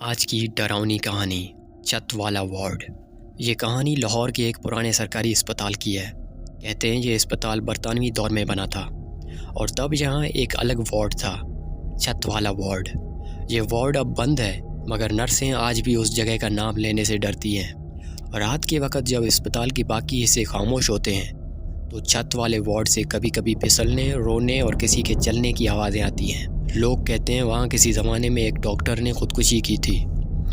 आज की डरावनी कहानी छत वाला वार्ड। ये कहानी लाहौर के एक पुराने सरकारी अस्पताल की है। कहते हैं ये अस्पताल बरतानवी दौर में बना था और तब यहाँ एक अलग वार्ड था, छत वाला वार्ड। ये वार्ड अब बंद है, मगर नर्सें आज भी उस जगह का नाम लेने से डरती हैं। रात के वक्त जब अस्पताल के बाकी हिस्से खामोश होते हैं तो छत वाले वार्ड से कभी कभी फिसलने, रोने और किसी के चलने की आवाज़ें आती हैं। लोग कहते हैं वहाँ किसी ज़माने में एक डॉक्टर ने खुदकुशी की थी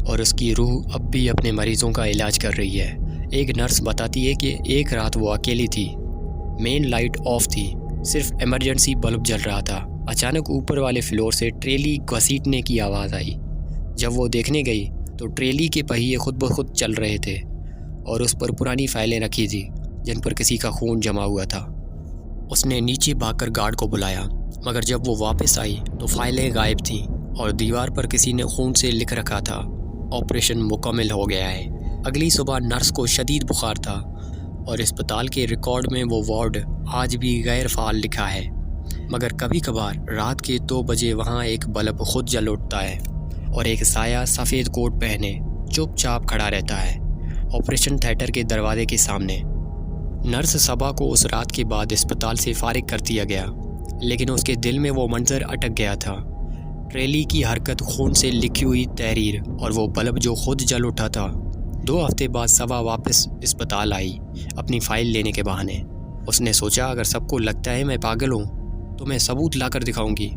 और उसकी रूह अब भी अपने मरीज़ों का इलाज कर रही है। एक नर्स बताती है कि एक रात वो अकेली थी, मेन लाइट ऑफ थी, सिर्फ इमरजेंसी बल्ब जल रहा था। अचानक ऊपर वाले फ्लोर से ट्रेली घसीटने की आवाज़ आई। जब वो देखने गई तो ट्रेली के पहिए खुद ब खुद चल रहे थे और उस पर पुरानी फाइलें रखी थी जिन पर किसी का खून जमा हुआ था। उसने नीचे भागकर गार्ड को बुलाया, मगर जब वो वापस आई तो फाइलें गायब थीं और दीवार पर किसी ने खून से लिख रखा था, ऑपरेशन मुकम्मल हो गया है। अगली सुबह नर्स को शदीद बुखार था और अस्पताल के रिकॉर्ड में वो वार्ड आज भी गैर फाल लिखा है। मगर कभी कभार रात के 2 बजे वहाँ एक बल्ब खुद जल उठता है और एक साया सफ़ेद कोट पहने चुपचाप खड़ा रहता है ऑपरेशन थिएटर के दरवाजे के सामने। नर्स सबा को उस रात के बाद अस्पताल से फारिग कर दिया गया, लेकिन उसके दिल में वो मंजर अटक गया था। ट्रेली की हरकत, खून से लिखी हुई तहरीर और वो बल्ब जो खुद जल उठा था। 2 हफ्ते बाद सबा वापस अस्पताल आई अपनी फ़ाइल लेने के बहाने। उसने सोचा अगर सबको लगता है मैं पागल हूँ तो मैं सबूत लाकर दिखाऊंगी।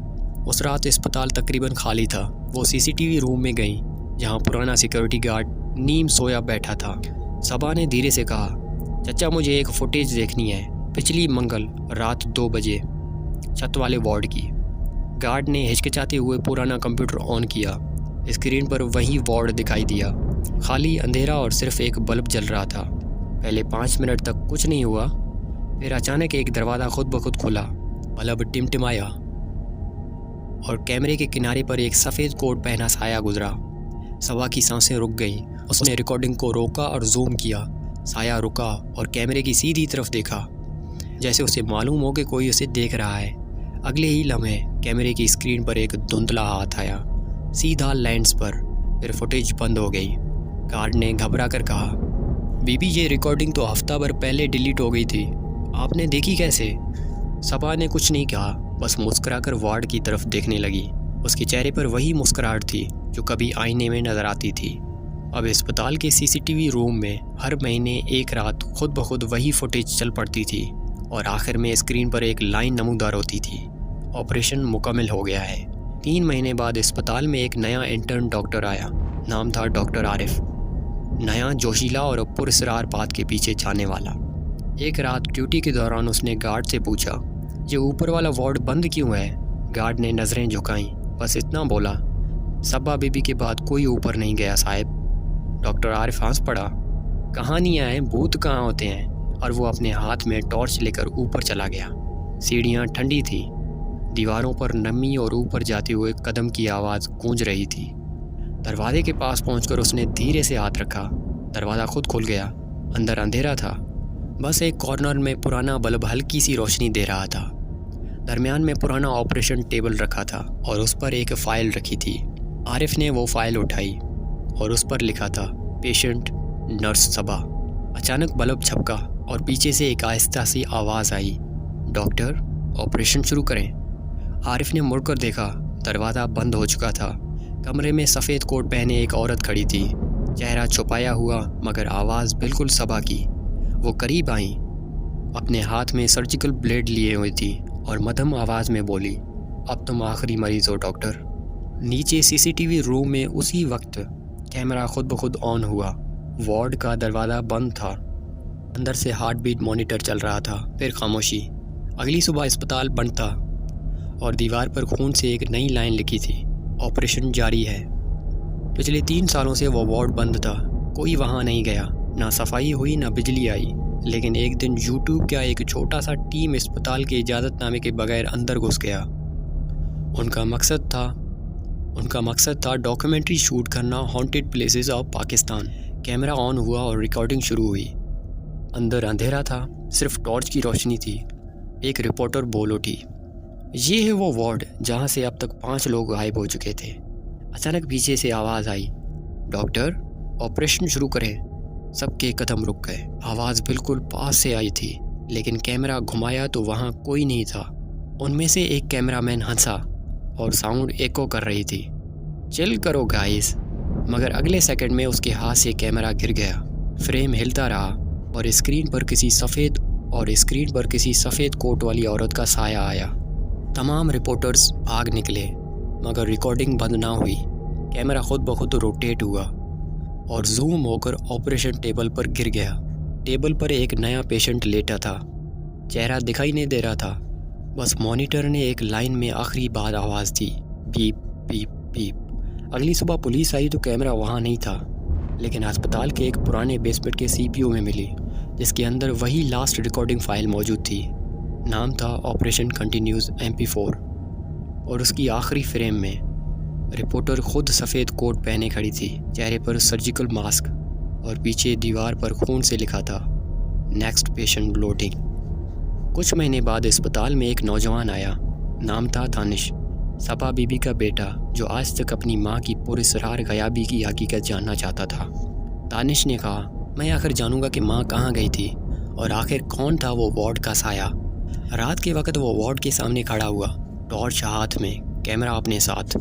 उस रात अस्पताल तकरीबन खाली था। वो सीसीटीवी रूम में गई जहाँ पुराना सिक्योरिटी गार्ड नीम सोया बैठा था। सबा ने धीरे से कहा, चचा मुझे एक फुटेज देखनी है, पिछली मंगल रात 2 बजे छत वाले वार्ड की। गार्ड ने हिचकिचाते हुए पुराना कंप्यूटर ऑन किया। स्क्रीन पर वही वार्ड दिखाई दिया, खाली, अंधेरा और सिर्फ एक बल्ब जल रहा था। पहले 5 मिनट तक कुछ नहीं हुआ, फिर अचानक एक दरवाज़ा खुद ब खुद खुला, बल्ब टिमटिमाया और कैमरे के किनारे पर एक सफ़ेद कोट पहना साया गुजरा। सबा की सांसें रुक गईं। उसने रिकॉर्डिंग को रोका और जूम किया। साया रुका और कैमरे की सीधी तरफ देखा, जैसे उसे मालूम हो कि कोई उसे देख रहा है। अगले ही लम्हे कैमरे की स्क्रीन पर एक धुंधला हाथ आया, सीधा लेंस पर। फिर फुटेज बंद हो गई। गार्ड ने घबरा कर कहा, बीबी ये रिकॉर्डिंग तो हफ्ता भर पहले डिलीट हो गई थी, आपने देखी कैसे? सबा ने कुछ नहीं कहा, बस मुस्कुराकर वार्ड की तरफ देखने लगी। उसके चेहरे पर वही मुस्कुराहट थी जो कभी आईने में नजर आती थी। अब अस्पताल के सीसीटीवी रूम में हर महीने एक रात खुद ब खुद वही फुटेज चल पड़ती थी और आखिर में स्क्रीन पर एक लाइन नमूदार होती थी, ऑपरेशन मुकम्मल हो गया है। 3 महीने बाद अस्पताल में एक नया इंटर्न डॉक्टर आया। नाम था डॉक्टर आरिफ। नया, जोशीला और पुरस्कार बात के पीछे जाने वाला। एक रात ड्यूटी के दौरान उसने गार्ड से पूछा, ये ऊपर वाला वार्ड बंद क्यों है? गार्ड ने नज़रें झुकाईं, बस इतना बोला, सबा बीबी के बाद कोई ऊपर नहीं गया साहब। डॉक्टर आरिफ हंस पड़ा, कहानियाँ हैं, भूत कहाँ होते हैं? और वो अपने हाथ में टॉर्च लेकर ऊपर चला गया। सीढ़ियाँ ठंडी थी, दीवारों पर नमी और ऊपर जाते हुए कदम की आवाज़ गूंज रही थी। दरवाजे के पास पहुंचकर उसने धीरे से हाथ रखा। दरवाज़ा खुद खुल गया। अंदर अंधेरा था, बस एक कॉर्नर में पुराना बल्ब हल्की सी रोशनी दे रहा था। दरमियान में पुराना ऑपरेशन टेबल रखा था और उस पर एक फ़ाइल रखी थी। आरिफ ने वो फ़ाइल उठाई और उस पर लिखा था, पेशेंट नर्स सबा। अचानक बल्ब झपका और पीछे से एक आहिस्ता सी आवाज़ आई, डॉक्टर ऑपरेशन शुरू करें। आरिफ ने मुड़कर देखा, दरवाज़ा बंद हो चुका था। कमरे में सफ़ेद कोट पहने एक औरत खड़ी थी, चेहरा छुपाया हुआ मगर आवाज़ बिल्कुल सबा की। वो करीब आई, अपने हाथ में सर्जिकल ब्लेड लिए हुई थी और मध्यम आवाज़ में बोली, अब तुम आखिरी मरीज़ हो डॉक्टर। नीचे सीसीटीवी रूम में उसी वक्त कैमरा खुद ब खुद ऑन हुआ। वार्ड का दरवाज़ा बंद था। अंदर से हार्ट बीट मॉनिटर चल रहा था। फिर खामोशी। अगली सुबह अस्पताल बंद था और दीवार पर खून से एक नई लाइन लिखी थी, ऑपरेशन जारी है। पिछले 3 सालों से वो वार्ड बंद था। कोई वहाँ नहीं गया, ना सफाई हुई ना बिजली आई। लेकिन एक दिन यूट्यूब का एक छोटा सा टीम अस्पताल के इजाज़तनामे के बगैर अंदर घुस गया। उनका मकसद था डॉक्यूमेंट्री शूट करना, haunted places of Pakistan. Camera on हुआ और रिकॉर्डिंग शुरू हुई। अंदर अंधेरा था, सिर्फ टॉर्च की रोशनी थी। एक रिपोर्टर बोल उठी, ये है वो वार्ड जहाँ से अब तक 5 लोग गायब हो चुके थे। अचानक पीछे से आवाज़ आई, डॉक्टर, ऑपरेशन शुरू करें। सबके कदम रुक गए। आवाज़ बिल्कुल पास से आई थी, लेकिन कैमरा घुमाया तो वहाँ कोई नहीं था। उनमें से एक कैमरामैन हंसा और साउंड एको कर रही थी, चिल करो गाइस। मगर अगले सेकंड में उसके हाथ से कैमरा गिर गया। फ्रेम हिलता रहा और स्क्रीन पर किसी सफ़ेद कोट वाली औरत का साया आया। तमाम रिपोर्टर्स भाग निकले, मगर रिकॉर्डिंग बंद ना हुई। कैमरा खुद ब खुद रोटेट हुआ और जूम होकर ऑपरेशन टेबल पर गिर गया। टेबल पर एक नया पेशेंट लेटा था। चेहरा दिखाई नहीं दे रहा था, बस मॉनिटर ने एक लाइन में आखिरी बार आवाज़ दी, बीप बीप बीप। अगली सुबह पुलिस आई तो कैमरा वहाँ नहीं था, लेकिन अस्पताल के एक पुराने बेसमेंट के CPU में मिली, जिसके अंदर वही लास्ट रिकॉर्डिंग फ़ाइल मौजूद थी। नाम था ऑपरेशन कंटिन्यूज़ MP4 और उसकी आखिरी फ्रेम में रिपोर्टर खुद सफ़ेद कोट पहने खड़ी थी, चेहरे पर सर्जिकल मास्क और पीछे दीवार पर खून से लिखा था, नेक्स्ट पेशेंट लोडिंग। कुछ महीने बाद अस्पताल में एक नौजवान आया। नाम था दानिश, सबा बीबी का बेटा, जो आज तक अपनी माँ की पुरस्रार गयाबी की हकीकत जानना चाहता था। दानिश ने कहा, मैं आखिर जानूंगा कि माँ कहाँ गई थी और आखिर कौन था वो वार्ड का साया। रात के वक्त वो वार्ड के सामने खड़ा हुआ, टॉर्च हाथ में, कैमरा अपने साथ।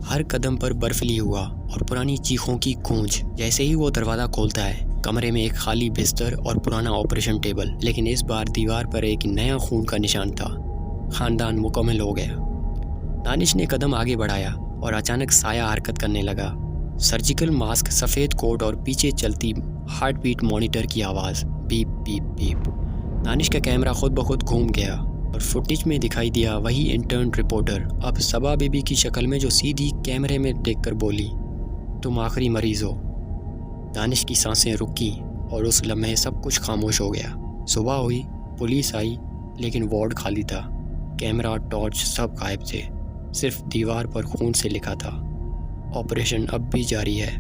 हर कदम पर बर्फली हुआ और पुरानी चीखों की गूंज। जैसे ही वो दरवाज़ा खोलता है, कमरे में एक खाली बिस्तर और पुराना ऑपरेशन टेबल, लेकिन इस बार दीवार पर एक नया खून का निशान था। ख़ानदान मुकम्मल हो गया। दानिश ने कदम आगे बढ़ाया और अचानक साया हरकत करने लगा। सर्जिकल मास्क, सफ़ेद कोट और पीछे चलती हार्ट बीट मॉनिटर की आवाज़, बीप बीप बीप। दानिश का कैमरा खुद ब खुद घूम गया और फुटेज में दिखाई दिया वही इंटर्न रिपोर्टर, अब सबा बीबी की शक्ल में, जो सीधी कैमरे में देखकर बोली, तुम आखिरी मरीज़ हो। दानिश की सांसें रुकी और उस लम्हे सब कुछ खामोश हो गया। सुबह हुई, पुलिस आई, लेकिन वार्ड खाली था। कैमरा, टॉर्च सब गायब थे। सिर्फ दीवार पर खून से लिखा था, ऑपरेशन अब भी जारी है।